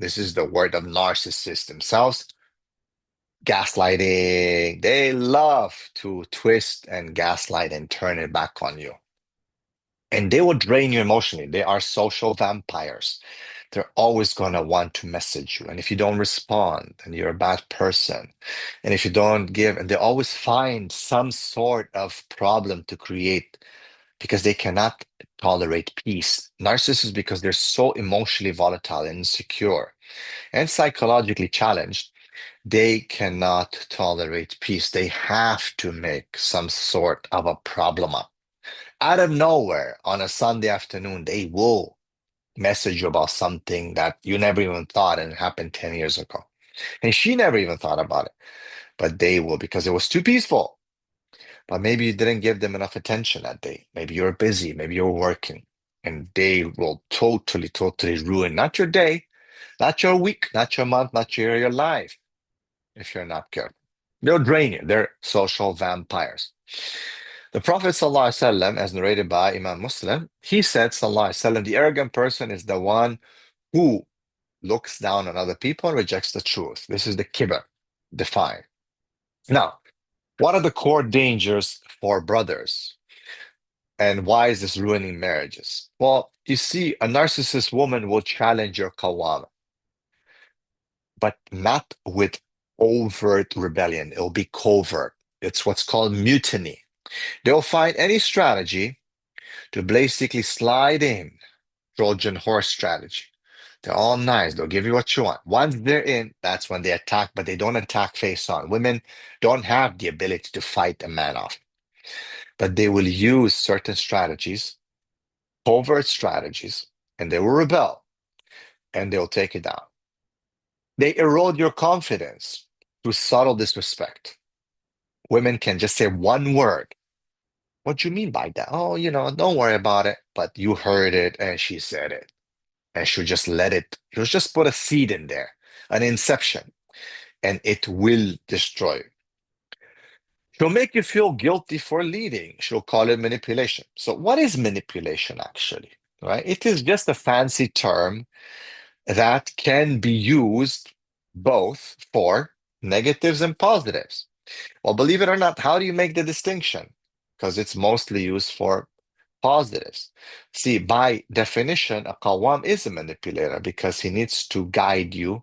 This is the word of narcissists themselves. Gaslighting. They love to twist and gaslight and turn it back on you. And they will drain you emotionally. They are social vampires. They're always going to want to message you. And if you don't respond, then you're a bad person. And if you don't give, and they always find some sort of problem to create because they cannot tolerate peace. Narcissists, because they're so emotionally volatile and insecure and psychologically challenged, they cannot tolerate peace. They have to make some sort of a problem up. Out of nowhere, on a Sunday afternoon, they will message you about something that you never even thought and it happened 10 years ago. And she never even thought about it, but they will because it was too peaceful. But maybe you didn't give them enough attention that day. Maybe you're busy, maybe you're working, and they will totally, totally ruin not your day, not your week, not your month, not your life if you're not careful. They'll drain you. They're social vampires. The Prophet ﷺ, as narrated by Imam Muslim, he said, ﷺ, the arrogant person is the one who looks down on other people and rejects the truth. This is the kibr defined. Now, what are the core dangers for brothers? And why is this ruining marriages? Well, you see, a narcissist woman will challenge your qawwam, but not with overt rebellion. It'll be covert. It's what's called mutiny. They'll find any strategy to basically slide in, Trojan horse strategy. They're all nice. They'll give you what you want. Once they're in, that's when they attack, but they don't attack face on. Women don't have the ability to fight a man off, but they will use certain strategies, covert strategies, and they will rebel and they'll take it down. They erode your confidence through subtle disrespect. Women can just say one word. What do you mean by that? Oh, don't worry about it. But you heard it and she said it. And she'll just let it, she'll just put a seed in there, an inception, and it will destroy you. She'll make you feel guilty for leading. She'll call it manipulation. So, what is manipulation actually? Right? It is just a fancy term that can be used both for negatives and positives. Well, believe it or not, how do you make the distinction? Because it's mostly used for positives. See, by definition, a qawwam is a manipulator because he needs to guide you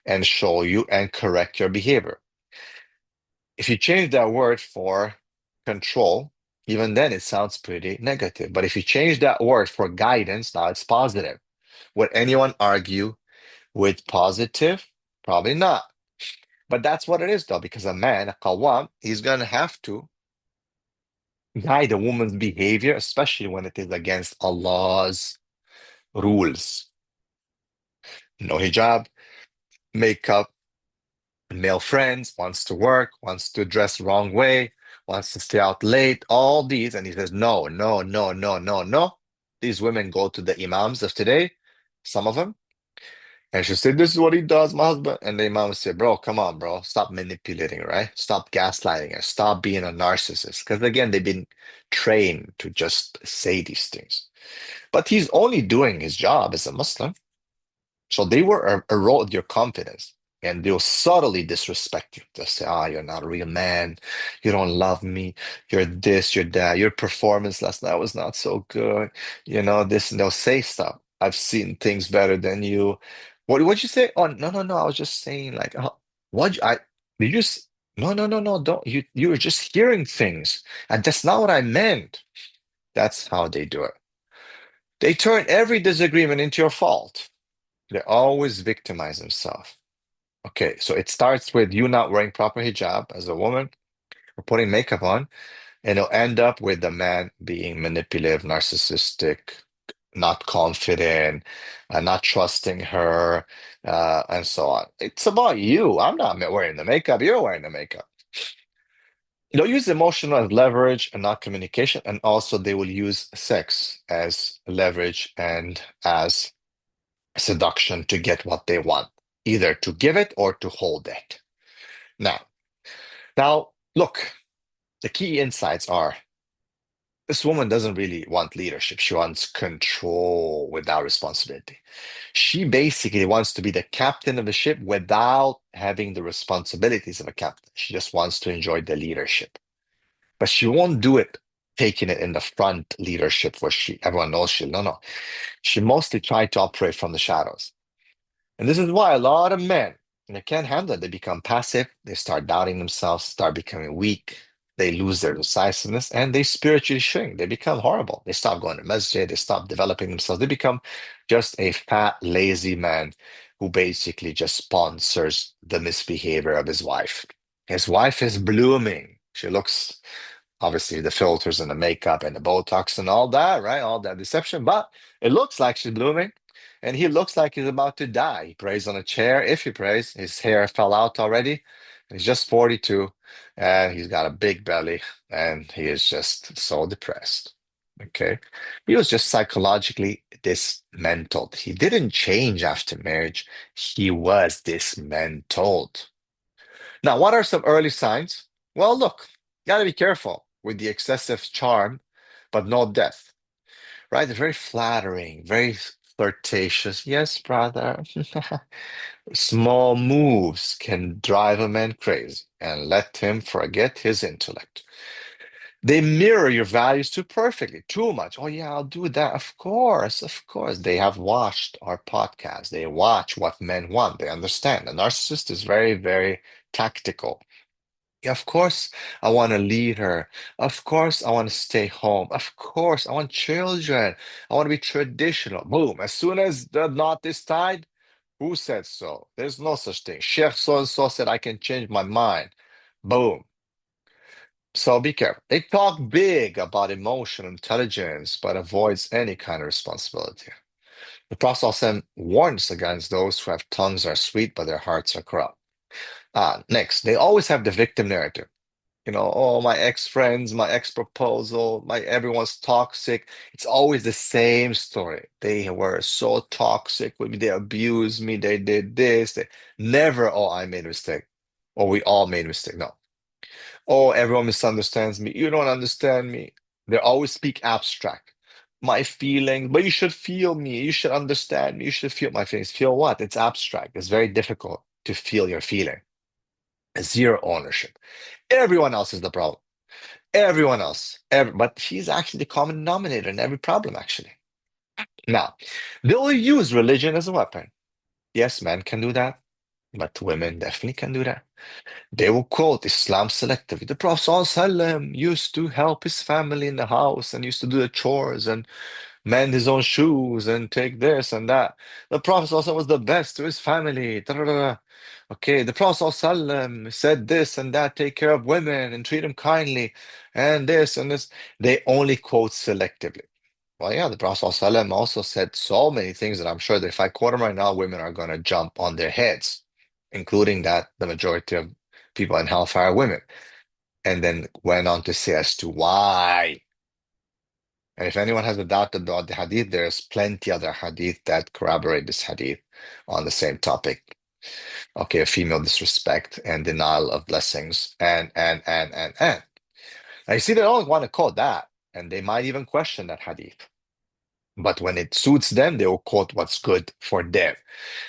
and show you and correct your behavior. If you change that word for control, even then it sounds pretty negative. But if you change that word for guidance, now it's positive. Would anyone argue with positive? Probably not. But that's what it is, though, because a man, a qawwam, he's going to have to guide a woman's behavior, especially when it is against Allah's rules. No hijab, makeup, male friends, wants to work, wants to dress wrong way, wants to stay out late, all these. And he says, no, no, no, no, no, no. These women go to the imams of today, some of them, and she said, this is what he does, my husband. And the imam would say, bro, come on, bro. Stop manipulating, right? Stop gaslighting her. Stop being a narcissist. Because again, they've been trained to just say these things. But he's only doing his job as a Muslim. So they will erode your confidence and they'll subtly disrespect you. They'll say, you're not a real man. You don't love me. You're this, you're that. Your performance last night was not so good. This, and they'll say stuff. I've seen things better than you. What'd you say? Oh, no, no, no. I was just saying, like, did you, no, no, no, no, don't, you were just hearing things. And that's not what I meant. That's how they do it. They turn every disagreement into your fault. They always victimize themselves. Okay, so it starts with you not wearing proper hijab as a woman or putting makeup on, and it'll end up with the man being manipulative, narcissistic, not confident, not trusting her, and so on. It's about you. I'm not wearing the makeup, you're wearing the makeup. They'll use emotional as leverage and not communication, and also they will use sex as leverage and as seduction to get what they want, either to give it or to hold it. Now, look, the key insights are This woman doesn't really want leadership. She wants control without responsibility. She basically wants to be the captain of the ship without having the responsibilities of a captain. She just wants to enjoy the leadership. But she won't do it taking it in the front leadership where everyone knows she no no. She mostly tried to operate from the shadows. And this is why a lot of men, they can't handle it. They become passive, they start doubting themselves, start becoming weak, they lose their decisiveness, and they spiritually shrink. They become horrible. They stop going to masjid, they stop developing themselves. They become just a fat, lazy man who basically just sponsors the misbehavior of his wife. His wife is blooming. She looks obviously the filters and the makeup and the Botox and all that, right? All that deception, but it looks like she's blooming. And he looks like he's about to die. He prays on a chair. If he prays, his hair fell out already. He's just 42 and he's got a big belly and he is just so depressed. Okay. He was just psychologically dismantled. He didn't change after marriage. He was dismantled. Now, what are some early signs? Well, look, you gotta be careful with the excessive charm, but no depth, right? They're very flattering, very flirtatious. Yes, brother. Small moves can drive a man crazy and let him forget his intellect. They mirror your values too perfectly, too much. Oh, yeah, I'll do that. Of course, of course. They have watched our podcast. They watch what men want. They understand. A narcissist is very, very tactical. Yeah, of course, I want to lead her. Of course, I want to stay home. Of course, I want children. I want to be traditional. Boom. As soon as the knot is tied, who said so? There's no such thing. Sheikh so and so said I can change my mind. Boom. So be careful. They talk big about emotional intelligence, but avoids any kind of responsibility. The Prophet ﷺ warns against those who have tongues are sweet, but their hearts are corrupt. Next, they always have the victim narrative. Oh, my ex-friends, my ex-proposal, my everyone's toxic. It's always the same story. They were so toxic with me, they abused me, they did this. They never, oh, I made a mistake. Or we all made a mistake. No. Oh, everyone misunderstands me. You don't understand me. They always speak abstract. My feelings, but you should feel me. You should understand me. You should feel my feelings. Feel what? It's abstract. It's very difficult to feel your feeling. Zero ownership. Everyone else is the problem. Everyone else. But she's actually the common denominator in every problem, actually. Now, they'll use religion as a weapon. Yes, men can do that, but women definitely can do that. They will quote Islam selectively. The Prophet ﷺ used to help his family in the house and used to do the chores and mend his own shoes and take this and that. The Prophet ﷺ was the best to his family. Da, da, da, da. Okay, the Prophet ﷺ said this and that, take care of women and treat them kindly, and this and this. They only quote selectively. Well, yeah, the Prophet ﷺ also said so many things that I'm sure that if I quote them right now, women are going to jump on their heads, including that the majority of people in hellfire are women. And then went on to say as to why. And if anyone has a doubt about the hadith, there's plenty other hadith that corroborate this hadith on the same topic. Okay, female disrespect and denial of blessings and. Now you see, they don't want to quote that, and they might even question that hadith. But when it suits them, they will quote what's good for them.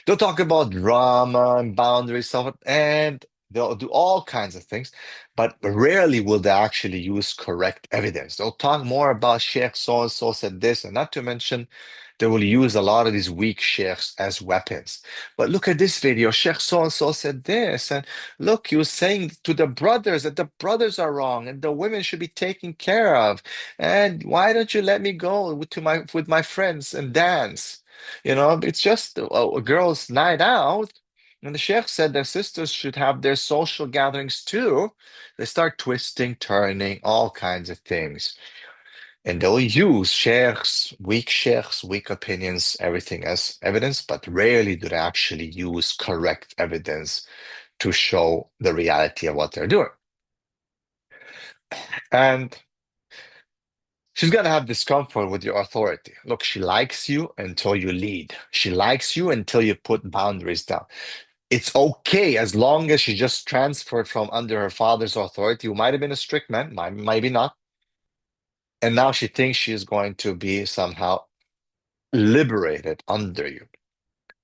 They'll talk about drama and boundaries, stuff, and they'll do all kinds of things, but rarely will they actually use correct evidence. They'll talk more about Sheikh so and so said this, and not to mention they will use a lot of these weak sheikhs as weapons. But look at this video. Sheikh so and so said this, and look, he was saying to the brothers that the brothers are wrong and the women should be taken care of. And why don't you let me go with my friends and dance? It's just a girls' night out. And the sheikh said their sisters should have their social gatherings too. They start twisting, turning, all kinds of things. And they'll use sheikhs, weak opinions, everything as evidence, but rarely do they actually use correct evidence to show the reality of what they're doing. And she's gonna have discomfort with your authority. Look, she likes you until you lead. She likes you until you put boundaries down. It's okay as long as she just transferred from under her father's authority, who might have been a strict man, maybe not. And now she thinks she is going to be somehow liberated under you.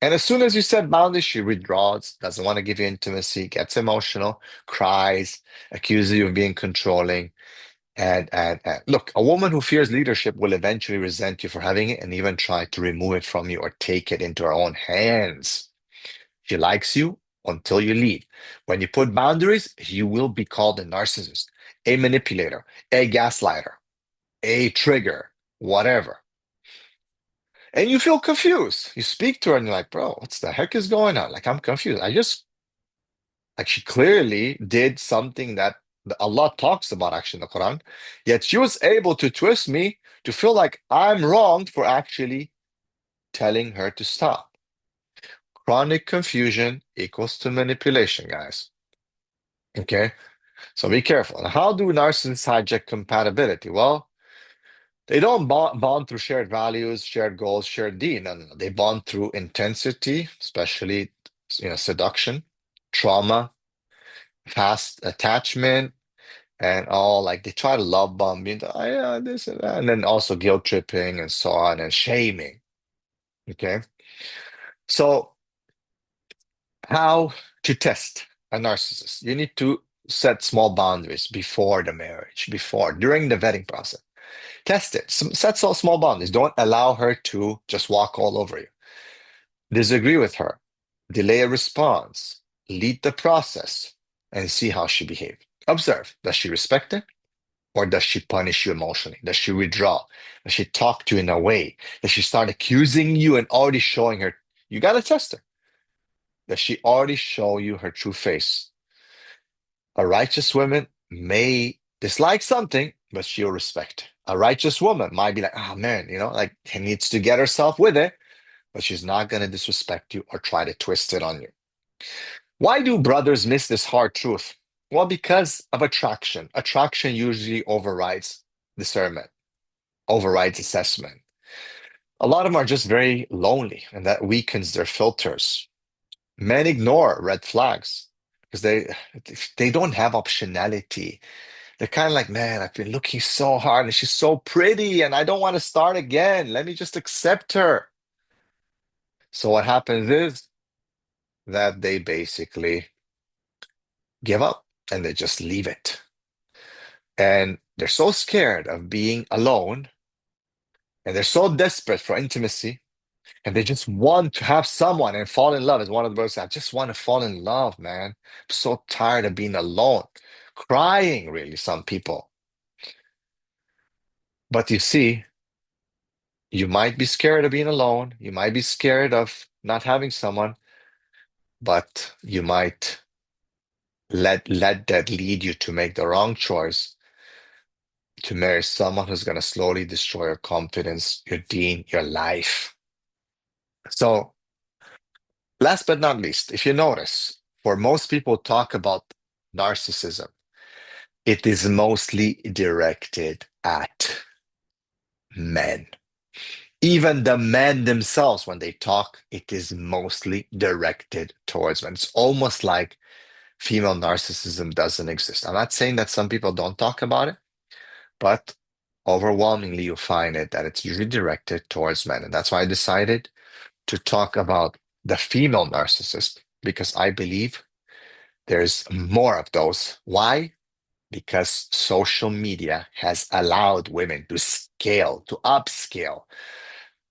And as soon as you set boundaries, she withdraws, doesn't want to give you intimacy, gets emotional, cries, accuses you of being controlling. And look, a woman who fears leadership will eventually resent you for having it and even try to remove it from you or take it into her own hands. She likes you until you leave. When you put boundaries, you will be called a narcissist, a manipulator, a gaslighter, a trigger, whatever. And you feel confused. You speak to her and you're like, bro, what's the heck is going on? Like, I'm confused. Like, she clearly did something that Allah talks about actually in the Quran. Yet she was able to twist me to feel like I'm wrong for actually telling her to stop. Chronic confusion equals to manipulation, guys. Okay? So be careful. And how do narcissists hijack compatibility? Well, they don't bond through shared values, shared goals, shared deen. No, no, no. They bond through intensity, especially seduction, trauma, fast attachment, and all like they try to love bomb you. Oh, yeah, this and that, and then also guilt tripping and so on and shaming. Okay, so how to test a narcissist? You need to set small boundaries before the marriage, before during the vetting process. Test it. Set small boundaries. Don't allow her to just walk all over you. Disagree with her. Delay a response. Lead the process and see how she behaves. Observe. Does she respect it? Or does she punish you emotionally? Does she withdraw? Does she talk to you in a way? Does she start accusing you and already showing her? You got to test her. Does she already show you her true face? A righteous woman may dislike something, but she'll respect. A righteous woman might be like, oh man, like she needs to get herself with it, but she's not going to disrespect you or try to twist it on you. Why do brothers miss this hard truth? Well, because of attraction. Attraction usually overrides discernment, overrides assessment. A lot of them are just very lonely, and that weakens their filters. Men ignore red flags because they don't have optionality. They're kind of like, man, I've been looking so hard and she's so pretty and I don't want to start again. Let me just accept her. So what happens is that they basically give up and they just leave it. And they're so scared of being alone and they're so desperate for intimacy and they just want to have someone and fall in love. As one of the brothers said, I just want to fall in love, man. I'm so tired of being alone. Crying, really, some people. But you see, you might be scared of being alone. You might be scared of not having someone, but you might let that lead you to make the wrong choice to marry someone who's going to slowly destroy your confidence, your deen, your life. So, last but not least, if you notice, for most people talk about narcissism, it is mostly directed at men. Even the men themselves, when they talk, it is mostly directed towards men. It's almost like female narcissism doesn't exist. I'm not saying that some people don't talk about it, but overwhelmingly you find it that it's usually directed towards men. And that's why I decided to talk about the female narcissist, because I believe there's more of those. Why? Because social media has allowed women to scale, to upscale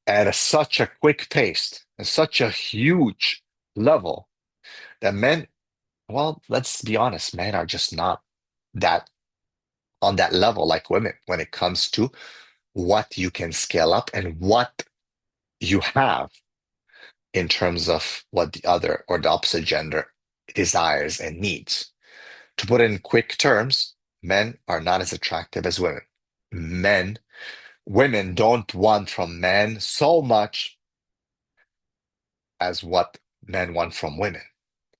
at such a quick pace and such a huge level that men, well, let's be honest, men are just not that on that level like women when it comes to what you can scale up and what you have in terms of what the other or the opposite gender desires and needs. To put it in quick terms, men are not as attractive as women. Men, women don't want from men so much as what men want from women.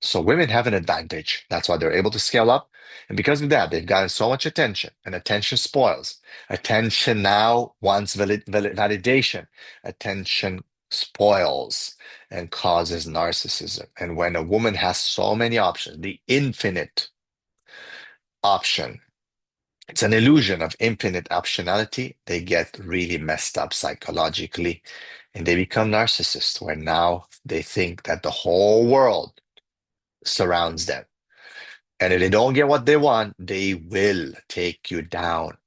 So women have an advantage. That's why they're able to scale up. And because of that, they've gotten so much attention, and attention spoils. Attention now wants validation. Attention spoils and causes narcissism. And when a woman has so many options, the infinite option It's an illusion of infinite optionality. They get really messed up psychologically and they become narcissists, where now they think that the whole world surrounds them. And if they don't get what they want, they will take you down.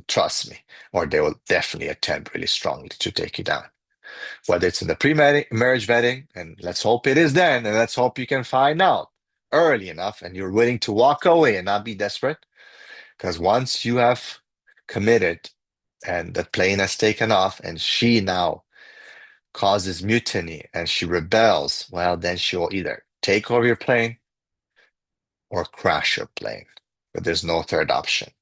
Trust me. Or they will definitely attempt really strongly to take you down. Whether it's in the pre-marriage vetting, and let's hope it is then, and let's hope you can find out early enough and you're willing to walk away and not be desperate. Because once you have committed and the plane has taken off and she now causes mutiny and she rebels, well, then she'll either take over your plane or crash your plane. But there's no third option.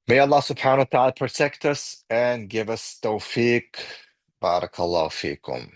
May Allah subhanahu wa ta'ala protect us and give us tawfiq. Barakallahu fikum.